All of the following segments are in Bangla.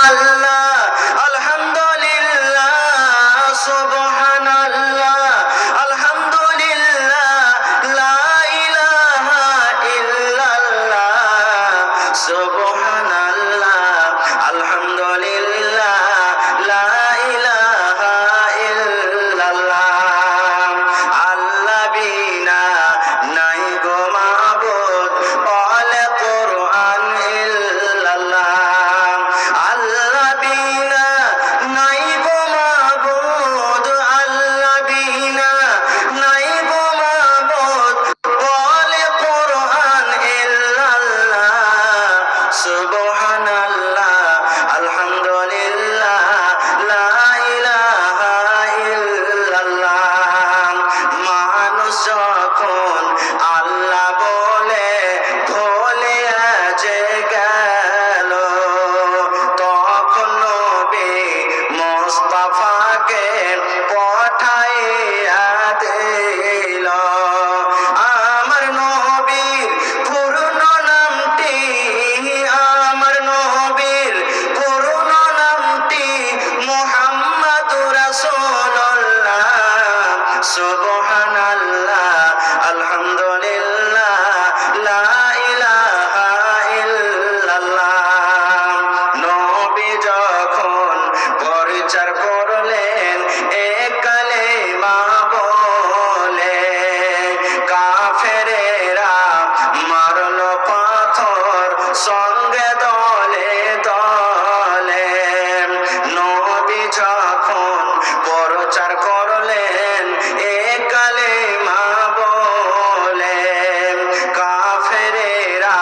আল্লাহ, আলহামদুলিল্লাহ, সুবহানাল্লাহ, আলহামদুলিল্লাহ, লা ইলাহা ইল্লাল্লাহ, সুবহানাল্লাহ, আলহামদুলিল্লাহ, লা ইলাহা ইল্লাল্লাহ। আল্লাহ বিনা নাই গো মাবুদ, বলে কোরআন ইল্লাল্লাহ। আল্লাহ বিনা নাই গো মাবুদ, আল্লাহ বিনা নাই গো মাবুদ, বলে কোরআন ইল্লাল্লাহ, সুবহানাল্লাহ, আলহামদুলিল্লাহ, লা ইলাহা ইল্লাল্লাহ। মানুষ যখন আল্লাহ বলে ভুলে যে গেল, তখন নবী মুস্তাফাকে পাঠাইয়া দিল। আমার নবীর পূর্ণ নামটি, আমার নবীর পূর্ণ নামটি মুহাম্মাদুর রাসূলুল্লাহ, সুবহানাল্লাহ, আলহামদুলিল্লাহ, লা ইলাহা ইল্লাল্লাহ। নবী যখন পরিচার করলেন এক কালেমা বলে, কাফেরেরা মারলো পাথর সঙ্গে দলে দলে। নবী যখন প্রচার করলেন এক কালেমা বলে, কাফেরেরা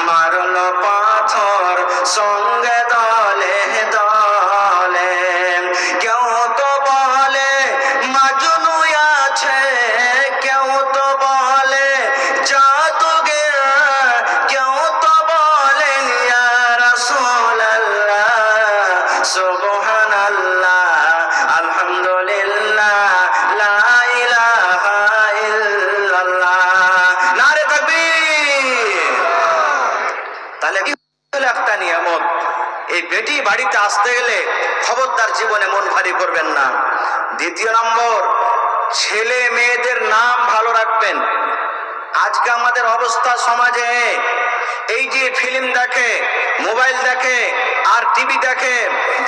মারলো পাথর সঙ্গে দলে দলে। কেউ তো বলে মাজনু আছে, কেউ তো বলে জাদুগর, কেউ তো বলেন ইয়া রাসূলুল্লাহ, সুবহানাল্লাহ, আলহামদুলিল্লাহ, লা ইলাহা ইল্লাল্লাহ। নারে তাকবীর। তাহলে কি হলো? একটা নিয়ামত। এই বেটি বাড়িতে আসতে গেলে খবরদার জীবনে মন ভারী করবেন না। দ্বিতীয় নম্বর, ছেলে মেয়েদের নাম ভালো রাখবেন। আজকে আমাদের অবস্থা সমাজে এই যে ফিল্ম দেখে, মোবাইল দেখে আর টিভি দেখে,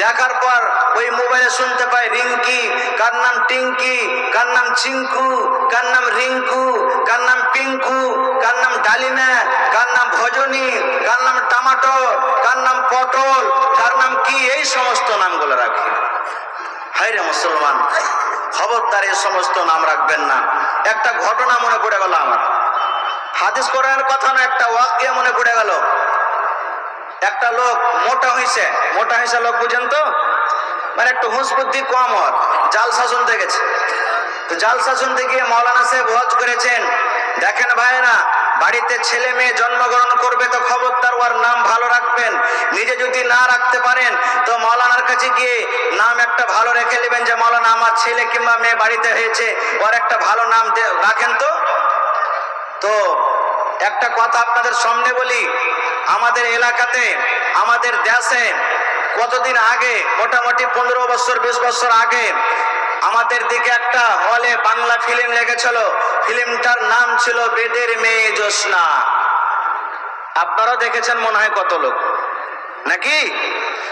দেখার পর ওই মোবাইলে শুনতে পায় রিঙ্কি, কার নাম টিঙ্কি, কার নাম চিঙ্কু, কার নাম রিঙ্কু, কার নাম পিঙ্কু, কার নাম ডালিমা, কার নাম ভজনী, কার নাম টমাটো, কার নাম পটল, কার নাম কি, এই সমস্ত নামগুলো রাখে। হায় রে মুসলমান, খবরদার এই সমস্ত নাম রাখবেন না। একটা ঘটনা মনে পড়ে গেল আমার, হাদিস কোরআনের কথা না, একটা ওয়াকিয়া মনে পড়ে গেল। একটা লোক মোটা হয়েছে, মোটা হয়েছে লোক বুঝেন তো, মানে একটু হুঁশ বুদ্ধি কম, ওর জালসা শুনতে গেছে। তো জালসা শুনতে গিয়ে মাওলানা সাহেব ওয়াজ করেছেন, দেখেন ভাইরা, বাড়িতে ছেলে মেয়ে জন্মগ্রহণ করবে তো খবরদার ওর নাম ভালো রাখবেন। নিজে যদি না রাখতে পারেন তো মাওলানার কাছে গিয়ে নাম একটা ভালো রেখে নেবেন, যে মাওলানা আমার ছেলে কিংবা মেয়ে বাড়িতে হয়েছে, ওর একটা ভালো নাম রাখেন। তো একটা কথা আপনাদের সামনে বলি, আমাদের এলাকাতে, আমাদের দেশে কতদিন আগে, মোটামুটি 15 বছর 20 বছর আগে আমাদের দিকে একটা হলে বাংলা ফিল্ম লেগেছিল। ফিল্মটার নাম ছিল বেদের মেয়ে জ্যোৎস্না। আপনারাও দেখেছেন মনে হয় কত লোক, নাকি?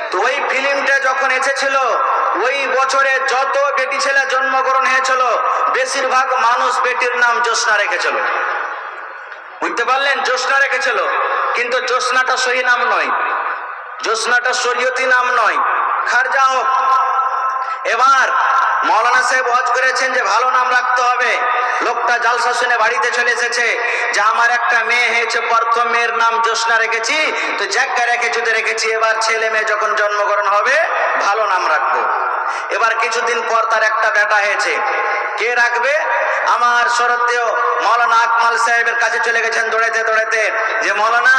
তো ওই ফিল্মটা যখন এসেছিল, ওই বছরে যত বেটি ছেলে জন্মগ্রহণ হয়েছিল, বেশিরভাগ মানুষ বেটির নাম জ্যোৎস্না রেখেছিল। বুঝতে পারলেন? জ্যোৎস্না রেখেছিল, কিন্তু জ্যোৎস্নাটা সহি নাম নয়, জ্যোৎস্নাটা শরীয়তি নাম নয়। খারজা হোক। এবার মাওলানা সাহেব ওয়াজ করেছেন যে ভালো নাম রাখতে হবে। লোকটা জালসা শুনে বাড়িতে চলে এসেছে যে আমার একটা মেয়ে হয়েছে, প্রথম মেয়ের নাম জ্যোৎস্না রেখেছি, তো জায়গা রেখে যদি রেখেছি, এবার ছেলে মেয়ে যখন জন্মগ্রহণ হবে ভালো নাম রাখবো। এবার কিছুদিন পর তার একটা বেটা হয়েছে, কে রাখবে? আমার শ্রদ্ধেয় মাওলানা আকমাল সাহেবের কাছে চলে গেছেন দৌড়াইতে দৌড়াইতে, যে মাওলানা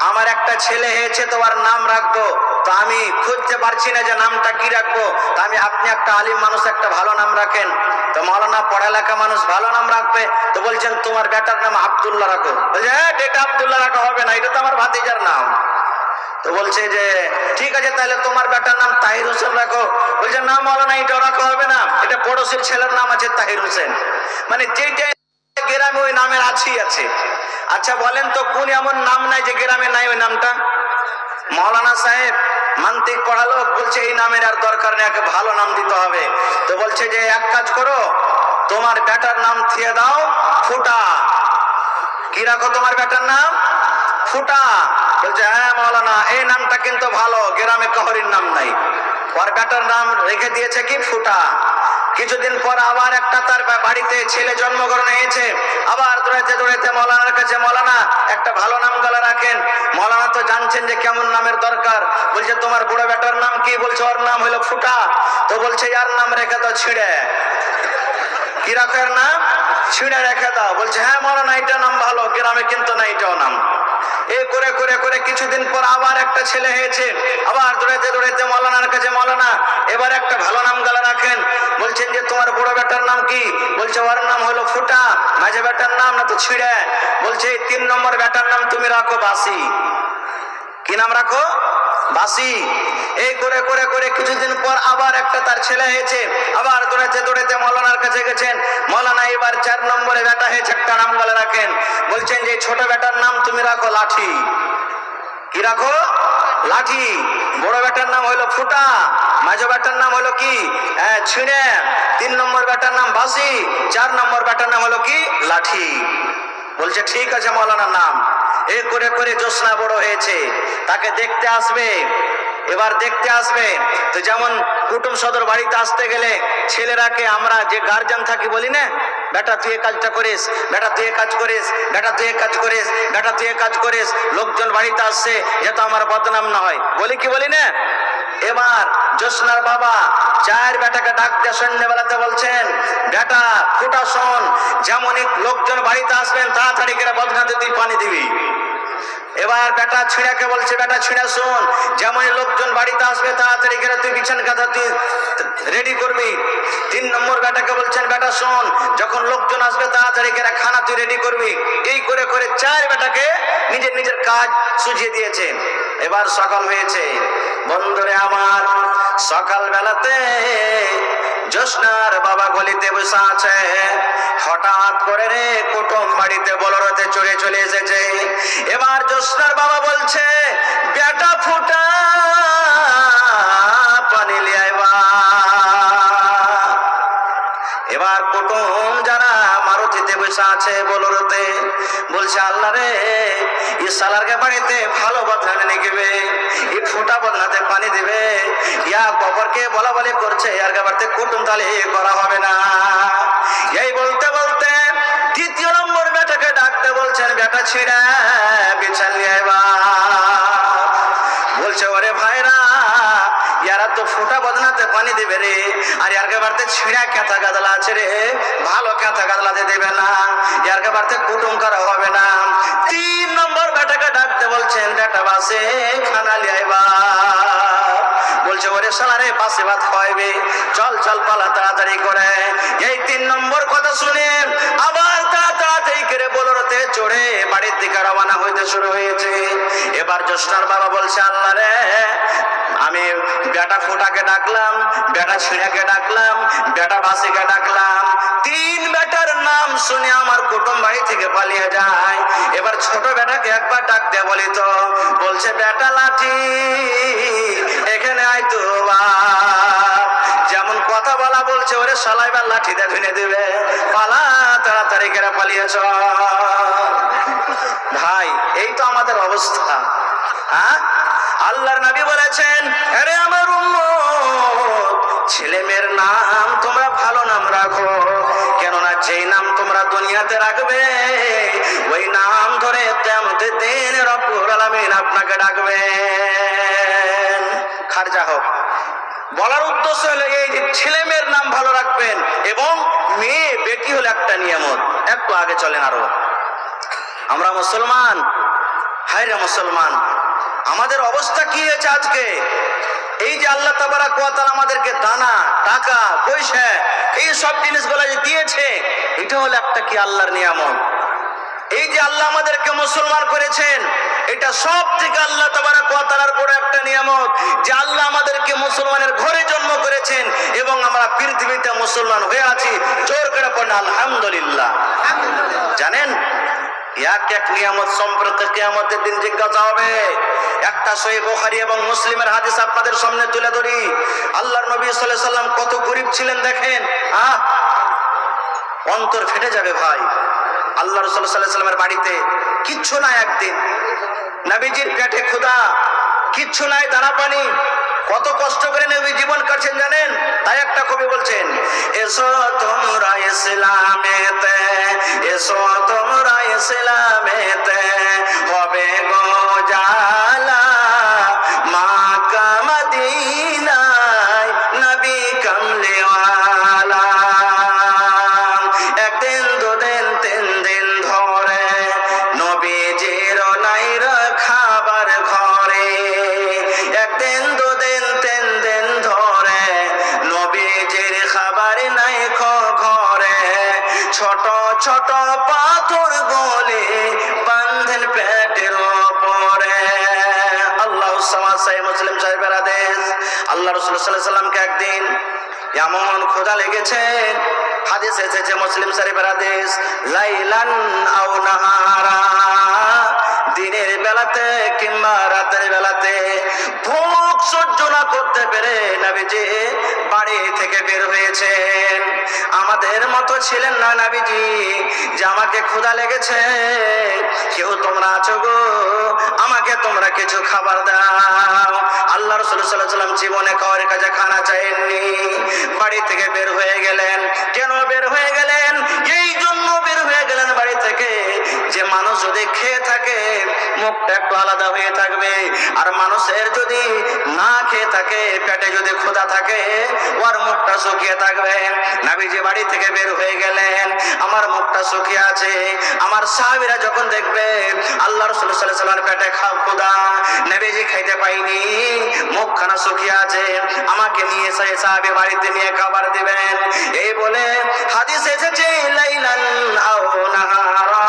আমার একটা ছেলে হয়েছে, তো ওর নাম রাখবো, তো আমি খুঁজতে পারছি না যে নামটা কি রাখবো। তো আমি, আপনি একটা আলিম মানুষ, একটা ভালো নাম রাখেন। তো মাওলানা পড়ালেখা মানুষ, ভালো নাম রাখবে। তো বলছেন তোমার বেটার নাম আব্দুল্লাহ রাখো। বলছে হ্যাঁ, এটা আব্দুল্লাহ রাখা হবে না, এটা তো আমার ভাতিজার নাম। তো বলছে যে ঠিক আছে, তাহলে তোমার বেটার নাম তাহির হোসেন রাখো। বলছে না মৌলানা, এটাও রাখা হবে না, এটা পড়োশির ছেলের নাম আছে তাহির হোসেন, মানে যেটা গ্রামে ওই নামের আছেই আছে। আচ্ছা বলেন তো কোন এমন নাম নাই যে গ্রামে নাই ওই নামটা? মৌলানা সাহেব মান্তিক পড়ালো, বলছে এই নামের আর দরকার নেই, একে ভালো নাম দিতে হবে। তো বলছে যে এক কাজ করো, তোমার বেটার নাম থিয়ে দাও ফুটা। কি রাখো তোমার বেটার নাম? ফুটা। বলছে হ্যাঁ মৌলানা, এই নামটা কিন্তু ভালো, গ্রামে কাহরির নাম নাই। ওর বেটার নাম রেখে দিয়েছে কি ফুটা। কিছুদিন পর আবার একটা তার বাড়িতে ছেলে জন্মগ্রহণ হয়েছে। আবার দৌড়াইতে দৌড়াইতে মৌলানার কাছে, মৌলানা একটা ভালো নাম গলা রাখেন। মৌলানা তো জানছেন যে কেমন নামের দরকার। বলছে তোমার বড় বেটার নাম কি? বলছে ওর নাম হলো ফুটা। তো বলছে ইয়ার নাম রেখে দাও ছিঁড়ে। কি রাখো এর নাম? ছিঁড়ে রেখে দাও। বলছে হ্যাঁ মৌলানা, এটা নাম ভালো, গ্রামে কিন্তু না এটাও নাম। এই করে করে করে কিছুদিন পর আবার একটা ছেলে হয়েছে। আবার দৌড়াইতে দৌড়াইতে মৌলানার কাছে, মৌলানা এবার একটা ভালো নাম গলা রাখেন। বলছেন যে তোমার বড় বেটার নাম কি? বলছে ওর নাম হলো ফুটা। মাঝে বেটার নাম না তো ছিঁড়ে। বলছে এই 3 নম্বর বেটার নাম তুমি রাখো বাসি। কি নাম রাখো? বাসি। এই করে করে করে কিছুদিন পর আবার একটা তার ছেলে হয়েছে। আবার দৌড়াইতে দৌড়াইতে মৌলানার কাছে গেছেন। মৌলানা এবার 4 নম্বরে বেটা হয়েছে, একটা নাম গলা রাখেন। বলছেন যে ছোট বেটার নাম তুমি রাখো লাঠি। কি রাখো? লাঠি। বড় বেটার নাম হলো ফুটা, মাঝো বেটার নাম হলো কি ছিঁড়ে, 3 নম্বর বেটার নাম বাসি, 4 নম্বর বেটার নাম হলো কি লাঠি। বলছে ঠিক আছে মৌলানা নাম। এই করে করে জ্যোৎস্না বড় হয়েছে, তাকে দেখতে আসবে। এবার দেখতে আসবে তো যেমন কুটুম সদর বাড়িতে আসতে গেলে ছেলেরাকে আমরা যে গার্জিয়ান থাকি বলি না, বেটা তুই এই কাজটা করিস, বেটা তুই এই কাজ করিস, বেটা তুই এই কাজ করিস, বেটা তুই এই কাজ করিস। লোকজন বাড়িতে আসছে যাতে আমার বদনাম না হয়, বলি কি বলি না? এবার জ্যোৎস্নার বাবা 4 বেটাকে ডাকতে সন্ধ্যেবেলাতে বলছেন, বেটা ফুটা শোন, যেমনই লোকজন বাড়িতে আসবেন তাড়াতাড়ি করে বদনাতে তুই পানি দিবি। এবার বেটা ছিঁড়াকে বলছে, বেটা ছিঁড়া শোন, যেমনই লোকজন বাড়িতে আসবে তাড়াতাড়ি করে তুই বিছানা কাঁথা তুই রেডি করবি। 3 নম্বর বেটাকে বলছেন, বেটা শোন, যখন লোকজন আসবে তাড়াতাড়ি করে খানা তুই রেডি করবি। এই করে করে 4 বেটাকে নিজের নিজের কাজ সুঝিয়ে দিয়েছে। এবার সকাল হয়েছে। বন্ধুরে আমার, সকাল বেলাতে জ্যোৎস্নার বাবা গলিতে বসে আছে। হঠাৎ করে রে কুটুম বাড়িতে বলরতে চড়ে চলে এসেছে। এবার জ্যোৎস্নার বাবা বলছে, বেটা ফুটা পানি লিয়ে আইবা। এবার কুটুম যারা মারুতিতে বসে আছে বলরতে বলছে, আল্লাহ রে ই সালারকে বাড়িতে ভালো বদনামে নিয়ে এই ফুটা বদনাতে পানি দিবে, ইয়া কবরকে বলা বলি করছে, আর বাড়িতে কুটুম তাহলে করা হবে না। এই বলতে বলতে 2য় নম্বর বেটাকে ডাকতে বলছেন, বেটা ছিঁড়া বিছান নিয়ে আইবা। বলছে ওরে ভাইরা, ইয়ারা তো ফুটা বদনাতে পানি দেবে রে, আর ইয়ারকে বাড়িতে ছিঁড়া কাঁথা গাদলা আছে রে, ভালো কাঁথা গাদলাতে দেবে না, ইয়ারকে বাড়িতে কুটুম করা হবে না। 3 নম্বর বেটাকে ডাকতে বলছেন, বেটা বাসে খানা লিয়ে আইবা। বলছে ওরে শালা রে, বাসে ভাত খাওয়াইবে, চল চল পালা তাড়াতাড়ি করে। এই 3 নম্বর কথা শুনে আবার তাড়াতাড়ি করে বলরতে চড়ে বাড়ির দিকে রওনা হইতে শুরু হয়েছে। এবার জ্যোৎস্নার বাবা বলছে, আল্লাহ রে আমি বেটা ফুটাকে ডাকলাম, বেটা ছিঁড়াকে ডাকলাম, বেটা বাসিকে ডাকলাম, 3 বেটার নাম শুনে আমার কুটুম বাড়ি থেকে পালিয়ে যায়। এবার ছোট বেটাকে একবার ডাকতে বলি তো, বলছে বেটা লাঠি এখানে আয় তো। যেমন কথা বলা বলছে, ওরে শালাইবার লাঠিতে ধুনে দেবে, পালা তাড়াতাড়ি করে পালিয়েছ। ভাই এই তো আমাদের অবস্থা। হ্যাঁ, আল্লাহর নবী বলেছেন, আরে আমার উম্মত, ছেলে মেয়ের নাম তোমরা ভালো নাম রাখো, কেননা যেই নাম তোমরা দুনিয়াতে রাখবে ওই নাম ধরে কিয়ামতের দিন রব্বুল আলামিন আপনাকে ডাকবেন। খারজা হোক। বলার উদ্দেশ্য হলো এই যে ছেলে মেয়ের নাম ভালো রাখবেন, এবং মেয়ে বেটি হলো একটা নিয়ামত। একটু আগে চলেন আরো। আমরা মুসলমান, হায়রে মুসলমান, আমাদের অবস্থা কি হয়েছে আজকে? এই যে আল্লাহ তাবারাক ওয়া তাআলা আমাদেরকে দানা, টাকা, পয়সা, এই সব জিনিসগুলো যে দিয়েছে, এটা হলো একটা কি আল্লাহর নিয়ামত। এই যে আল্লাহ আমাদেরকে মুসলমান করেছেন, এটা সব থেকে আল্লাহ তাবারক ওয়া তাআলার বড় একটা নিয়ামত যে আল্লাহ আমাদেরকে মুসলমানের ঘরে জন্ম করেছেন এবং আমরা পৃথিবীতে মুসলমান হয়ে আছি। জোর করে পড়েন আলহামদুলিল্লাহ। জানেন এক এক নিয়ামত সম্পর্কে কিয়ামতের দিন জিজ্ঞাসা হবে। একটা সহিহ বুখারী এবং মুসলিমের হাদিস আপনাদের সামনে তুলে ধরি। আল্লাহর নবী সাল্লাল্লাহু আলাইহি সাল্লাম কত গরীব ছিলেন দেখেন, অন্তর ফেটে যাবে ভাই। আল্লাহ রাসূল সাল্লাল্লাহু আলাইহি সাল্লামের বাড়িতে কিচ্ছু নাই, একদিন নবীজির পেটে ক্ষুধা, কিচ্ছু নাই, দানা পানি, কত কষ্ট করে নবী জীবন কাটছেন জানেন। তাই একটা কবি বলছেন, এসো তোমরা ইসলামেতে, এসো তোমরা ইসলামেতে, হবে গো জালা মক্কা মদিনায় নবী কামলিওয়ালা। একদিন দুদিন তিন দিন ধরে নবীজির নাই খাবার ঘরে, একদিন দুদিন তিন দিন ধরে নবীজির খাবার নাই ঘরে, ছোট ছোট পাথর গলে বাঁধেন পেটের উপরে। আল্লাহ সামাসাই মুসলিম সাহেবের আদেশ। আল্লাহ রাসূল সাল্লাল্লাহু আলাইহি সাল্লামকে একদিন এমন ক্ষুধা লেগেছে, হাদিস এসেছে মুসলিম শরীফের হাদিস, লাইলান আও নাহারা, দিনের বেলাতে কিংবা রাতের বেলাতে ভোগ সহ্য না করতে পেরে নবীজি বাড়ি থেকে বের হয়েছেন। আমাদের মতো ছিলেন না নবীজি যে আমাকে ক্ষুধা লেগেছে, কেউ তোমরা আছো গো, আমাকে তোমরা কিছু খাবার দাও। আল্লাহ রাসূল সাল্লাল্লাহু আলাইহি সাল্লাম জীবনে কারোর কাছে খানা চাইননি, বাড়ি থেকে বের হয়ে গেলেন। কেন বের হয়ে গেলেন? এই জন্য বের হয়ে গেলেন বাড়ি থেকে যে মানুষ যদি খেয়ে থাকে মুখটা একটু আলাদা হয়ে থাকবে, আর মানুষের যদি না খেয়ে থাকে, পেটে যদি ক্ষুধা থাকে, ওর মুখটা শুকিয়ে থাকবে। নবীজি বাড়ি থেকে বের হয়ে গেলেন, আমার মুখটা শুকিয়ে আছে। আমার সাহাবীরা যখন দেখবে আল্লাহ রাসূল সাল্লাল্লাহু আলাইহি ওয়াসাল্লামের পেটে ক্ষুধা, নবীজি খাইতে পাইনি, মুখখানা শুকিয়ে আছে, আমাকে নিয়ে সেই সাহাবী বাড়িতে নিয়ে খাবার দিবেন। এই বলে হাদিস এসেছে লাইলান আও নাহারা,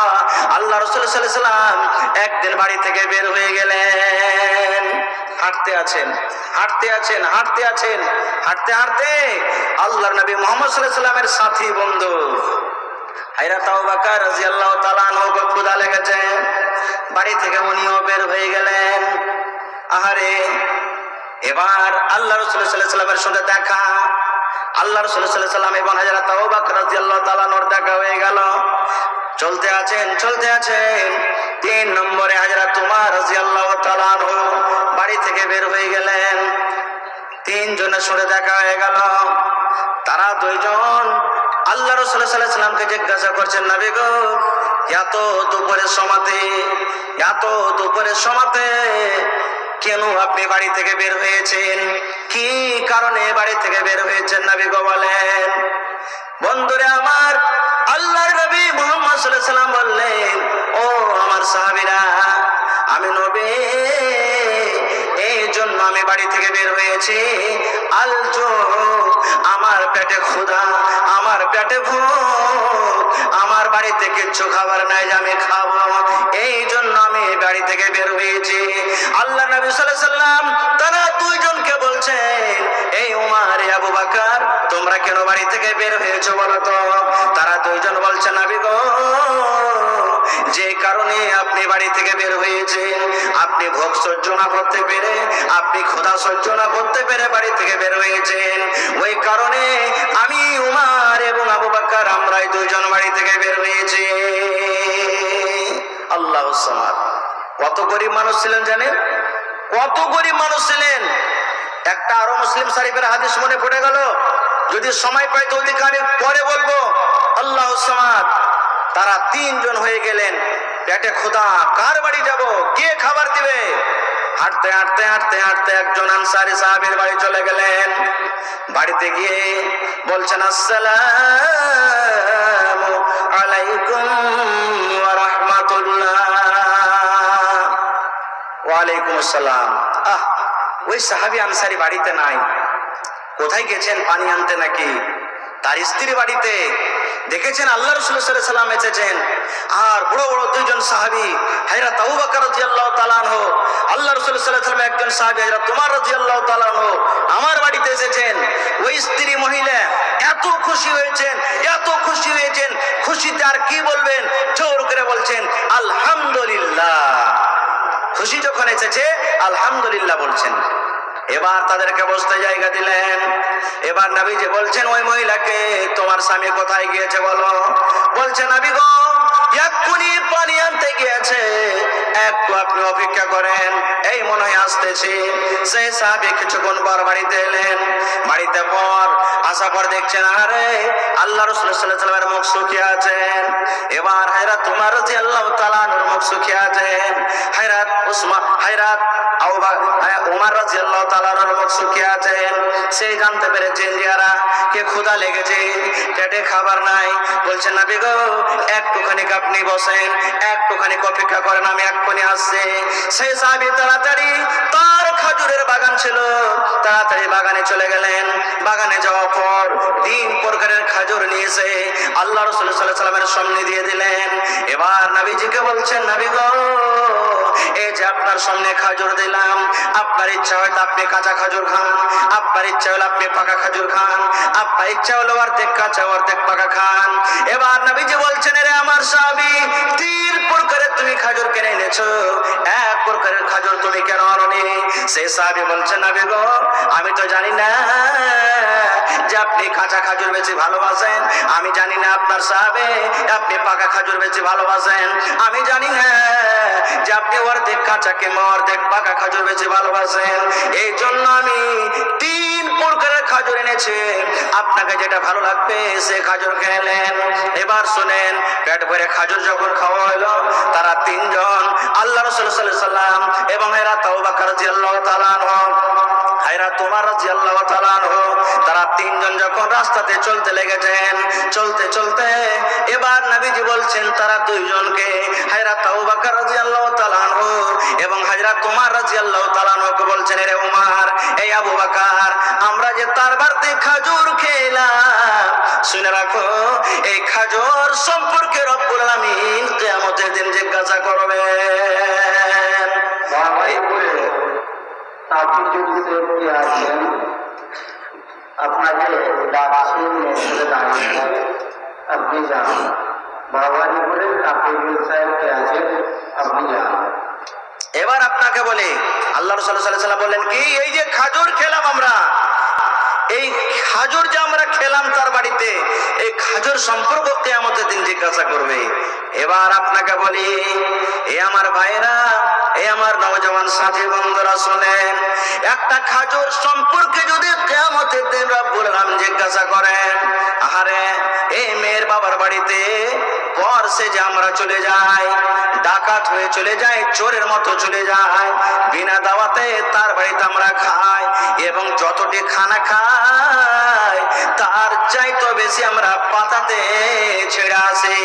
আল্লাহ রাসূল সাল্লাল্লাহু আলাইহি ওয়াসাল্লাম একদিন বাড়ি থেকে বের হয়ে গেলেন। হাঁটতে আছেন, হাঁটতে আছেন, হাঁটতে আছেন, হাঁটতে হাঁটতে আল্লাহর নবী মুহাম্মদ সাল্লাল্লাহু আলাইহি ওয়াসাল্লামের সাথী বন্ধু হযরত আবু বকর রাদিয়াল্লাহু তাআলা আনহুকে ক্ষুধা লেগেছে, বাড়ি থেকে উনিও বের হয়ে গেলেন। আহারে, এবার আল্লাহ রাসূল সাল্লাল্লাহু আলাইহি ওয়াসাল্লামের সঙ্গে দেখা, আল্লাহ রাসূল সাল্লাল্লাহু আলাইহি ওয়াসাল্লাম এবং হযরত আবু বকর রাদিয়াল্লাহু তাআলা আনহুর দেখা হয়ে গেল। চলতে আছেন, চলতে আছেন, 3 নম্বরে হযরত উমর রাদিয়াল্লাহু তাআলা আনহু বাড়ি থেকে বের হয়ে গেলেন। 3 জনের সঙ্গে দেখা হয়ে গেল। তারা 2 জন আল্লাহ রাসূল সাল্লাল্লাহু আলাইহি ওয়াসাল্লামকে জিজ্ঞাসা করছেন, নবী গো, এত দুপুরের সময়তে, এত দুপুরের সময়তে কেন আপনি বাড়ি থেকে বের হয়েছেন? কি কারণে বাড়ি থেকে বের হয়েছেন নবী গো বলেন? বন্ধুরে আমার, আল্লাহর নবী মুহাম্মদ সাল্লাল্লাহু আলাইহি ওয়াসাল্লাম বললেন, ও আমার সাহাবীরা, আমি নবী এই জন্য আমি বাড়ি থেকে বের হয়েছি, আলজো আমার পেটে ক্ষুধা, আমার পেটে ভোক, আমার বাড়িতে কিচ্ছু খাবার নাই যে আমি খাবো, এই জন্য আমি বাড়ি থেকে বের হয়েছি। আল্লাহ নবী সাল্লাল্লাহু আলাইহি ওয়াসাল্লাম তারা 2 জনকে বলছেন, এই উমর, আবু বকর, তোমরা কেন বাড়ি থেকে বের হয়েছো বলো তো? তারা 2 জন বলছে, নবী গো, যে কারণে আপনি বাড়ি থেকে বের হয়েছেন, আপনি ভোগ সহ্য না করতে পেরে, আপনি ক্ষুধা সহ্য না করতে পেরে বাড়ি থেকে বের হয়েছেন, ওই কারণে আমি উমর এবং আবু বকর আমরাই 2 জন বাড়ি থেকে বের হয়েছি। আল্লাহু সামাদ। কত গরিব মানুষ ছিলেন জানেন? কত গরিব মানুষ ছিলেন। একটা আরো মুসলিম শরীফের হাদিস মনে পড়ে গেল, যদি সময় পাই তো ওদিকে আমি পরে বলবো। আল্লাহু সামাদ। তারা 3 জন হয়ে গেলেন, পেটে ক্ষুধা, কার বাড়ি যাব, কে খাবার দিবে? হাঁটতে হাঁটতে হাঁটতে হাঁটতে একজন আনসারী সাহাবীর বাড়ি চলে গেলেন। বাড়িতে গিয়ে বলছেন, আসসালামু আলাইকুম ওয়া রাহমাতুল্লাহ। ওয়া আলাইকুম আসসালাম। ওই সাহাবী আনসারী বাড়িতে নাই, কোথায় গেছেন? পানি আনতে নাকি? তার স্ত্রী বাড়িতে। দেখেছেন আল্লাহ রাসূল সাল্লাল্লাহু আলাইহি সাল্লাম এসেছেন, আর বড় বড় দুইজন সাহাবী হযরত আবু বকর রাদিয়াল্লাহু তাআলা আনহু, আল্লাহ রাসূল সাল্লাল্লাহু আলাইহি সাল্লাম একজন সাহাবী হযরত উমর রাদিয়াল্লাহু তাআলা আনহু আমার বাড়িতে এসেছেন। ওই স্ত্রী মহিলা এত খুশি হয়েছেন, এত খুশি হয়েছেন, খুশিতে আর কি বলবেন, জোর করে বলছেন আলহামদুলিল্লাহ। খুশি যখন এসেছে আলহামদুলিল্লাহ বলছেন। এবার তাদেরকে বসতে জায়গা দিলেন। এবার নবীজি বলছেন ওই মহিলাকে, তোমার স্বামী কোথায় গিয়েছে বলো? বলছে নবী গো এক্ষুনি পানি আনতে গিয়েছে, একটু আপনি অপেক্ষা করেন, এই মনে হয় আসতেছি। সেই সাহাবী কিছুক্ষণ পর বাড়িতে এলেন। বাড়িতে পর আসার পর দেখছেন আরে আল্লাহ রাসূল সাল্লাল্লাহু আলাইহি ওয়াসাল্লামের মুখ শুকিয়ে আছেন। এবার হযরত উমর রাদিয়াল্লাহু তাআলা আনহুর মুখ শুকিয়ে আছেন। হযরত উমর রাদিয়াল্লাহু তাআলা আনহুর মুখ শুকিয়ে আছেন। সেই জানতে পেরেছেন যে এরা কে ক্ষুধা লেগেছে, পেটে খাবার নাই। বলছেন নবী গো একটুখানি আপনি বসেন, একটুখানি অপেক্ষা করেন, আমি এক্ষুনি আসছি। সেই সাহাবী তাড়াতাড়ি, তার খাজুরের বাগান ছিল, তাড়াতাড়ি বাগানে চলে গেলেন। বাগানে যাওয়ার পর 3 প্রকারের খাজুর নিয়েছে আল্লাহ রাসূল সাল্লাল্লাহু আলাইহি ওয়াসাল্লামের সামনে দিয়ে দিলেন। এবার নবীজিকে বলছেন নবী গো এই যে আপনার সামনে খাজুর দিলাম, আপনার ইচ্ছা হয় আপনি কাঁচা খাজুর খান, আপনার ইচ্ছা হলো আপনি পাকা খাজুর খান, আপনার ইচ্ছা হলো অর্ধেক কাঁচা অর্ধেক পাকা খান। এবার নবীজি বলছেন রে আমার সাহাবী 3 প্রকারের তুমি খাজুর কিনে এনেছো, 1 প্রকারের খাজুর তুমি কেন আনোনি? সেই সাহাবী বলছেন নবী গো আমি তো জানি না যে আপনি কাঁচা খাজুর বেশি ভালোবাসেন, আমি জানি না আপনার সাহাবে আপনি পাকা খাজুর বেশি ভালোবাসেন, আমি জানি না যে আপনি অর্ধেক কাঁচা কিংবা অর্ধেক পাকা খাজুর বেশি ভালোবাসেন, এই জন্য আমি 3 প্রকারের খাজুর এনেছি, আপনাকে যেটা ভালো লাগবে সে খাজুর খেলেন। এবার শুনেন, পেট ভরে খাজুর যখন খাওয়া হলো, তারা 3 জন আল্লাহ রাসূল সাল্লাল্লাহু আলাইহি ওয়াসাল্লাম এবং হযরত আবু বকর রাদিয়াল্লাহু তাআলা আনহু, হযরত উমর রাদিয়াল্লাহু তাআলা আনহু, তারা 3 জন যখন রাস্তাতে চলতে লেগেছেন, চলতে চলতে এবার নবীজি বলছেন তারা 2 জনকে, হযরত আবু বকর রাদিয়াল্লাহু তাআলা আনহু এবং হযরত উমর রাদিয়াল্লাহু তাআলা আনহুকে বলছেন রে উমর, এই আবু বকর, আমরা যে তার বাড়িতে খাজুর খেলাম, শুনে রাখো এই খাজুর সম্পর্কে রব্বুল আলামিন কিয়ামতের দিন জিজ্ঞাসা করবেন। আপনি যদি সেফটি আছেন, আপনাকে ডাকছেন, মেসেজে দাঁড়িয়ে আপনি যান। বাবাজি বলে কাফিরুল সাহেবকে আছেন, আপনি যান। এবার আপনাকে বলি আল্লাহ রাসূল সাল্লাল্লাহু আলাইহি ওয়াসাল্লাম বলেন কি, এই যে খাজুর খেলাম আমরা, এই খাজুর যে আমরা খেলাম তার বাড়িতে, এই খাজুর সম্পর্ক কিয়ামতের দিন জিজ্ঞাসা করবে। এবার আপনাকে বলি এ আমার ভাইরা, এ আমার নওজওয়ান সাথী বন্ধুরা শুনেন, একটা খাজুর সম্পর্কে যদি কিয়ামতের দিন রব্বুল আলামিন জিজ্ঞাসা করেন, আহারে এই মেয়ের বাবার বাড়িতে পর সে যে আমরা চলে যাই, ডাকাত হয়ে চলে যাই, চোরের মতো চলে যাই, বিনা দাওয়াতে তার বাড়িতে আমরা খাই, এবং যতটি খানা খাই তার চাইতে বেশি আমরা পাতাতে ছেড়ে আসি।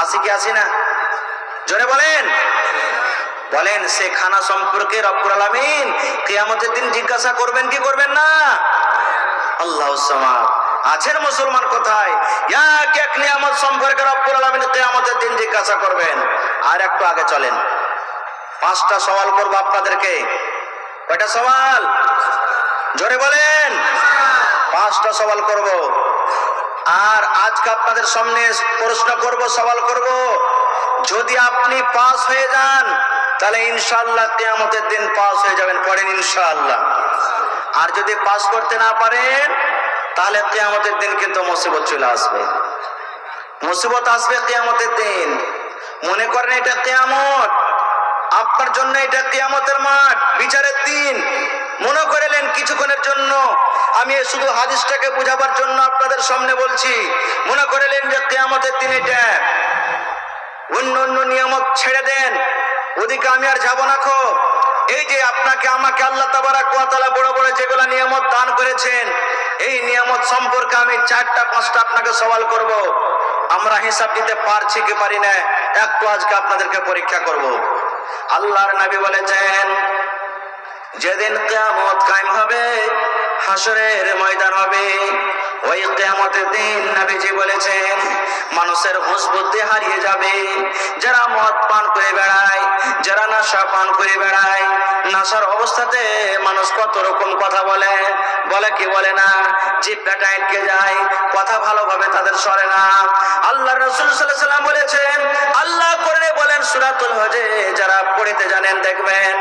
আসি কি আসি না? জোরে বলেন, বলেন। সে খানা সম্পর্কে রব্বুল আলামিন কিয়ামতের দিন জিজ্ঞাসা করবেন কি করবেন না? আল্লাহুস সামাদ। আছেন মুসলমান কোথায়? এক এক নিয়ামত সম্পর্কে রব্বুল আলামিন কিয়ামতের দিন জিজ্ঞাসা করবেন। আর একটু আগে চলেন, 5টা সওয়াল করব আপনাদেরকে। কয়টা সওয়াল? জোরে বলেন। 5টা সওয়াল করব। আর আজকে আপনাদের সামনে প্রশ্ন করব, সওয়াল করব। যদি আপনি পাস হয়ে যান তাহলে ইনশাআল্লাহ কিয়ামতের দিন পাস হয়ে যাবেন, পড়েন ইনশাআল্লাহ। আর যদি পাস করতে না পারেন তাহলে কিয়ামতের দিন কিন্তু মুসিবত চলে আসবে, মুসিবত আসবে কিয়ামতের দিন। মনে করেন এটা কিয়ামত, আপনার জন্য এটা কিয়ামতের মাঠ, বিচারের দিন। মনে করেলেন কিছুক্ষণের জন্য, আমি শুধু হাদিসটাকে বোঝাবার জন্য আপনাদের সামনে বলছি, মনে করেলেন যে কিয়ামতের দিন এটা, অন্য অন্য নিয়ামত ছেড়ে দেন, ওদিকে আমি আর যাব না। খো এই যে আপনাকে আমাকে আল্লাহ তাবারাক ওয়া তাআলা বড় বড় যেগুলো নিয়ামত দান করেছেন, এই নিয়ামত সম্পর্কে আমি 4টা 5টা আপনাকে সওয়াল করব। আমরা হিসাব দিতে পারছি কি পারি না, একটু আজকে আপনাদেরকে পরীক্ষা করব। আল্লাহর নবী বলেছেন যেদিন কিয়ামত কায়েম হবে, হাসরের ময়দান হবে, ওই কিয়ামতের দিন নবীজি বলেছেন মানুষের হুঁশ বুদ্ধি হারিয়ে যাবে। যারা মদ পান করে বেড়ায়, যারা নেশা পান করে বেড়ায়, নেশার অবস্থাতে মানুষ কত রকম কথা বলে, বলে কি বলে না, জিভটা আটকে যায়, কথা ভালোভাবে তাদের সরে না। আল্লাহ রাসূল সাল্লাল্লাহু আলাইহি ওয়াসাল্লাম বলেছেন, আল্লাহ করে বলেন সূরাতুল হজে, যারা পড়তে জানেন দেখবেন